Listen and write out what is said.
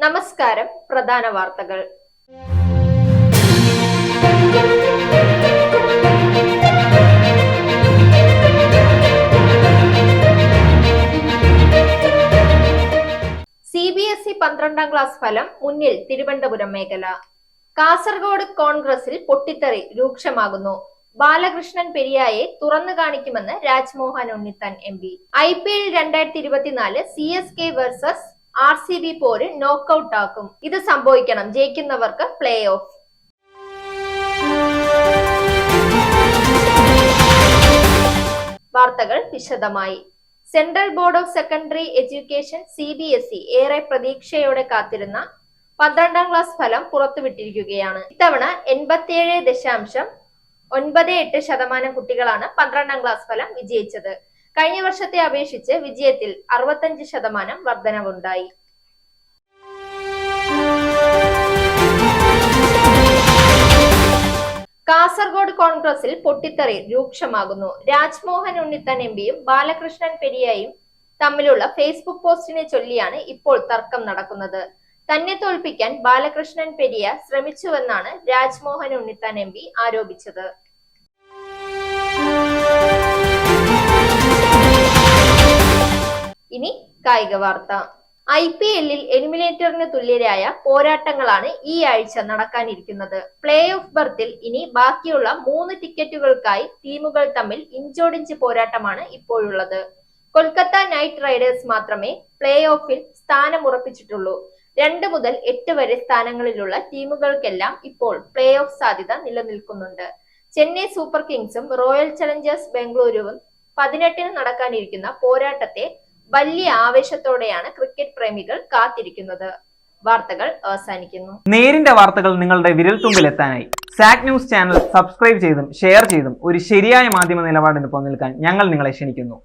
നമസ്കാരം. പ്രധാന വാർത്തകൾ. CBSE 12ാം ക്ലാസ് ഫലം മുന്നിൽ തിരുവനന്തപുരം മേഖല. കാസർഗോഡ് കോൺഗ്രസിൽ പൊട്ടിത്തെറി രൂക്ഷമാകുന്നു. ബാലകൃഷ്ണൻ പെരിയയെ തുറന്നു കാണിക്കുമെന്ന് Rajmohan Unnithan MP. IPL 2024 CSK versus RCB പോര് നോക്കൌട്ട് ആക്കും. ഇത് സംഭവിക്കണം. ജയിക്കുന്നവർക്ക് പ്ലേ ഓഫ്. വാർത്തകൾ വിശദമായി. Central board of secondary education CBSE ഏറെ പ്രതീക്ഷയോടെ കാത്തിരുന്ന 12ാം ക്ലാസ് ഫലം പുറത്തുവിട്ടിരിക്കുകയാണ്. ഇത്തവണ 87.98% കുട്ടികളാണ് 12ാം ക്ലാസ് ഫലം വിജയിച്ചത്. കഴിഞ്ഞ വർഷത്തെ അപേക്ഷിച്ച് വിജയത്തിൽ 65% വർധനവുണ്ടായി. കാസർഗോഡ് കോൺഗ്രസിൽ പൊട്ടിത്തെറി രൂക്ഷമാകുന്നു. രാജ്മോഹൻ ഉണ്ണിത്താൻ MPയും ബാലകൃഷ്ണൻ പെരിയയും തമ്മിലുള്ള ഫേസ്ബുക്ക് പോസ്റ്റിനെ ചൊല്ലിയാണ് ഇപ്പോൾ തർക്കം നടക്കുന്നത്. തന്നെ തോൽപ്പിക്കാൻ ബാലകൃഷ്ണൻ പെരിയ ശ്രമിച്ചുവെന്നാണ് രാജ്മോഹൻ ഉണ്ണിത്താൻ MP ആരോപിച്ചത്. ഇനി കായിക വാർത്ത. IPL-ൽ എലിമിനേറ്ററിന് തുല്യരായ പോരാട്ടങ്ങളാണ് ഈ ആഴ്ച നടക്കാനിരിക്കുന്നത്. പ്ലേ ഓഫ് ബർത്തിൽ ഇനി ബാക്കിയുള്ള 3 ടിക്കറ്റുകൾക്കായി ടീമുകൾ തമ്മിൽ ഇഞ്ചോടിഞ്ച് പോരാട്ടമാണ് ഇപ്പോഴുള്ളത്. കൊൽക്കത്ത നൈറ്റ് റൈഡേഴ്സ് മാത്രമേ പ്ലേ ഓഫിൽ സ്ഥാനം ഉറപ്പിച്ചിട്ടുള്ളൂ. 2 മുതൽ 8 വരെ സ്ഥാനങ്ങളിലുള്ള ടീമുകൾക്കെല്ലാം ഇപ്പോൾ പ്ലേ ഓഫ് സാധ്യത നിലനിൽക്കുന്നുണ്ട്. ചെന്നൈ സൂപ്പർ കിങ്സും റോയൽ ചലഞ്ചേഴ്സ് ബാംഗ്ലൂരുവും 18-ന് നടക്കാനിരിക്കുന്ന പോരാട്ടത്തെ വലിയ ആവേശത്തോടെയാണ് ക്രിക്കറ്റ് പ്രേമികൾ കാത്തിരിക്കുന്നത്. വാർത്തകൾ അവസാനിക്കുന്നു. നേരിന്റെ വാർത്തകൾ നിങ്ങളുടെ വിരൽത്തുമ്പിൽ എത്താനായി സാക് ന്യൂസ് ചാനൽ സബ്സ്ക്രൈബ് ചെയ്തും ഷെയർ ചെയ്തും ഒരു ശരിയായ മാധ്യമ നിലപാടിന് പോകാൻ ഞങ്ങൾ നിങ്ങളെ ക്ഷണിക്കുന്നു.